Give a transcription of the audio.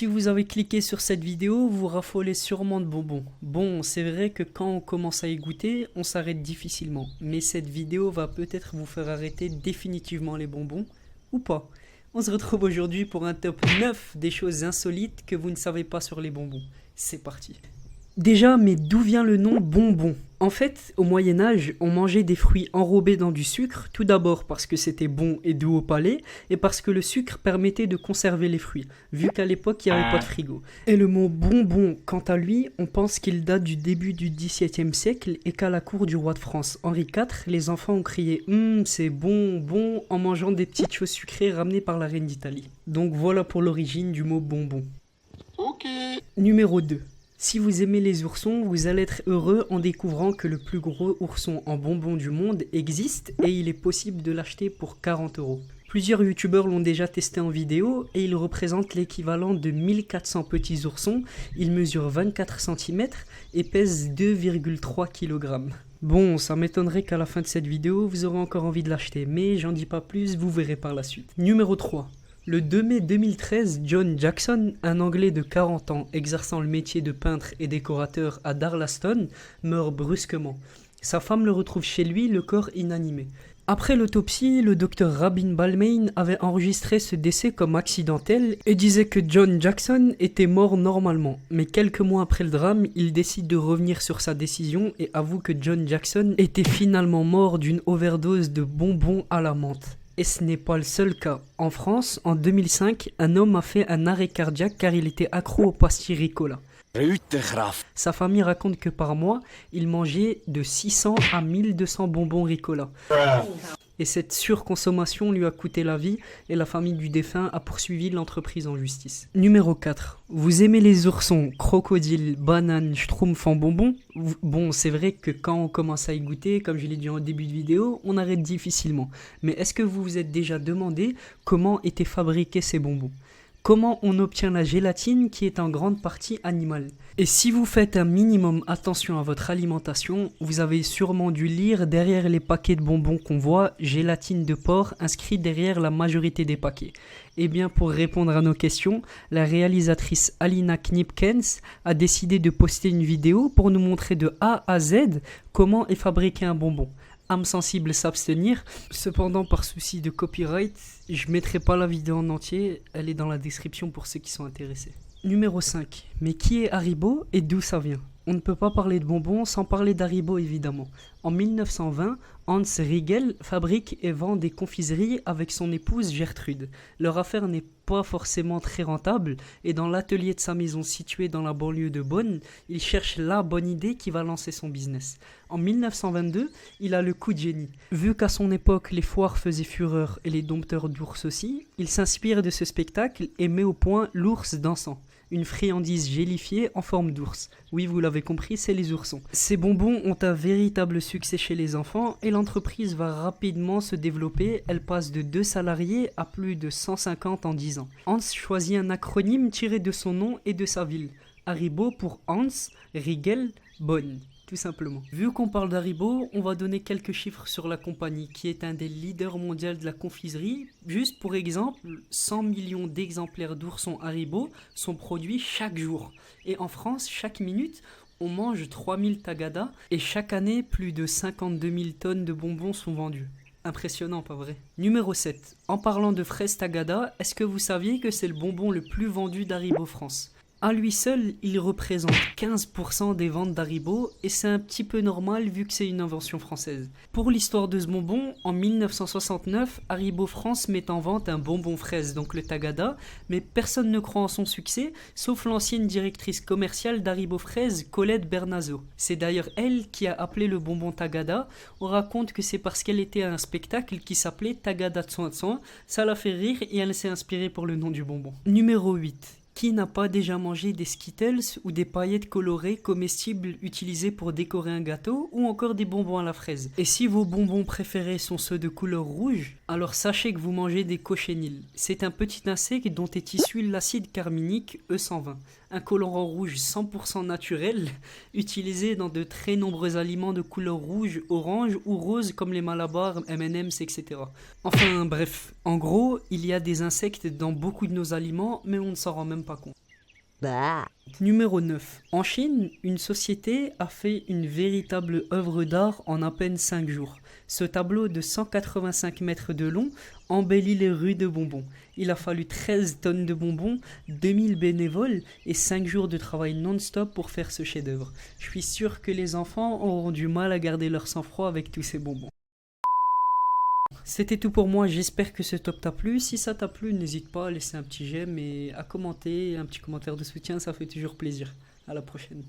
si vous avez cliqué sur cette vidéo, vous raffolez sûrement de bonbons. Bon, c'est vrai que quand on commence à y goûter, on s'arrête difficilement. Mais cette vidéo va peut-être vous faire arrêter définitivement les bonbons, ou pas. On se retrouve aujourd'hui pour un top 9 des choses insolites que vous ne savez pas sur les bonbons. C'est parti. Déjà, mais d'où vient le nom bonbon? En fait, au Moyen-Âge, on mangeait des fruits enrobés dans du sucre, tout d'abord parce que c'était bon et doux au palais, et parce que le sucre permettait de conserver les fruits, vu qu'à l'époque, il n'y avait pas de frigo. Et le mot bonbon, quant à lui, on pense qu'il date du début du XVIIe siècle, et qu'à la cour du roi de France, Henri IV, les enfants ont crié « c'est bon, bon » en mangeant des petites choses sucrées ramenées par la reine d'Italie. Donc voilà pour l'origine du mot bonbon. Ok. Numéro 2. Si vous aimez les oursons, vous allez être heureux en découvrant que le plus gros ourson en bonbons du monde existe et il est possible de l'acheter pour 40 €. Plusieurs youtubeurs l'ont déjà testé en vidéo et il représente l'équivalent de 1400 petits oursons. Il mesure 24 cm et pèse 2,3 kg. Bon, ça m'étonnerait qu'à la fin de cette vidéo, vous aurez encore envie de l'acheter, mais j'en dis pas plus, vous verrez par la suite. Numéro 3. Le 2 mai 2013, John Jackson, un Anglais de 40 ans exerçant le métier de peintre et décorateur à Darlaston, meurt brusquement. Sa femme le retrouve chez lui, le corps inanimé. Après l'autopsie, le docteur Rabin Balmain avait enregistré ce décès comme accidentel et disait que John Jackson était mort normalement. Mais quelques mois après le drame, il décide de revenir sur sa décision et avoue que John Jackson était finalement mort d'une overdose de bonbons à la menthe. Et ce n'est pas le seul cas. En France, en 2005, un homme a fait un arrêt cardiaque car il était accro aux pastilles Ricola. Sa famille raconte que par mois, il mangeait de 600 à 1200 bonbons Ricola. Et cette surconsommation lui a coûté la vie et la famille du défunt a poursuivi l'entreprise en justice. Numéro 4. Vous aimez les oursons, crocodiles, bananes, schtroumpfs en bonbons? Bon, c'est vrai que quand on commence à y goûter, comme je l'ai dit en début de vidéo, on arrête difficilement. Mais est-ce que vous vous êtes déjà demandé comment étaient fabriqués ces bonbons? Comment on obtient la gélatine qui est en grande partie animale? Et si vous faites un minimum attention à votre alimentation, vous avez sûrement dû lire derrière les paquets de bonbons qu'on voit gélatine de porc inscrit derrière la majorité des paquets. Eh bien pour répondre à nos questions, la réalisatrice Alina Knipkens a décidé de poster une vidéo pour nous montrer de A à Z comment est fabriqué un bonbon. Âme sensible s'abstenir. Cependant, par souci de copyright, je mettrai pas la vidéo en entier, elle est dans la description pour ceux qui sont intéressés. Numéro 5. Mais qui est Haribo et d'où ça vient? On ne peut pas parler de bonbons sans parler d'Haribo évidemment. En 1920, Hans Riegel fabrique et vend des confiseries avec son épouse Gertrude. Leur affaire n'est pas forcément très rentable et dans l'atelier de sa maison située dans la banlieue de Bonn, il cherche la bonne idée qui va lancer son business. En 1922, il a le coup de génie. Vu qu'à son époque les foires faisaient fureur et les dompteurs d'ours aussi, il s'inspire de ce spectacle et met au point l'ours dansant. Une friandise gélifiée en forme d'ours. Oui, vous l'avez compris, c'est les oursons. Ces bonbons ont un véritable succès chez les enfants et l'entreprise va rapidement se développer. Elle passe de 2 salariés à plus de 150 en 10 ans. Hans choisit un acronyme tiré de son nom et de sa ville. Haribo pour Hans, Riegel, Bonn. Tout simplement. Vu qu'on parle d'Haribo, on va donner quelques chiffres sur la compagnie qui est un des leaders mondiaux de la confiserie. Juste pour exemple, 100 millions d'exemplaires d'oursons Haribo sont produits chaque jour. Et en France, chaque minute, on mange 3000 tagadas et chaque année, plus de 52 000 tonnes de bonbons sont vendues. Impressionnant, pas vrai? Numéro 7. En parlant de fraises tagada, est-ce que vous saviez que c'est le bonbon le plus vendu d'Haribo France? À lui seul, il représente 15% des ventes d'Haribo et c'est un petit peu normal vu que c'est une invention française. Pour l'histoire de ce bonbon, en 1969, Haribo France met en vente un bonbon fraise, donc le Tagada, mais personne ne croit en son succès, sauf l'ancienne directrice commerciale d'Haribo Fraise, Colette Bernazzo. C'est d'ailleurs elle qui a appelé le bonbon Tagada. On raconte que c'est parce qu'elle était à un spectacle qui s'appelait Tagada Tsoin Tsoin, ça l'a fait rire et elle s'est inspirée pour le nom du bonbon. Numéro 8. Qui n'a pas déjà mangé des Skittles ou des paillettes colorées comestibles utilisées pour décorer un gâteau ou encore des bonbons à la fraise? Et si vos bonbons préférés sont ceux de couleur rouge, alors sachez que vous mangez des cochenilles. C'est un petit insecte dont est issu l'acide carminique E120, un colorant rouge 100% naturel utilisé dans de très nombreux aliments de couleur rouge, orange ou rose comme les Malabar, M&M's, etc. Enfin bref, en gros, il y a des insectes dans beaucoup de nos aliments mais on ne s'en rend même pas compte. Numéro 9. En Chine, une société a fait une véritable œuvre d'art en à peine 5 jours. Ce tableau de 185 mètres de long embellit les rues de bonbons. Il a fallu 13 tonnes de bonbons, 2000 bénévoles et 5 jours de travail non-stop pour faire ce chef-d'œuvre. Je suis sûr que les enfants auront du mal à garder leur sang-froid avec tous ces bonbons. C'était tout pour moi, j'espère que ce top t'a plu. Si ça t'a plu, n'hésite pas à laisser un petit j'aime et à commenter, un petit commentaire de soutien, ça fait toujours plaisir. À la prochaine.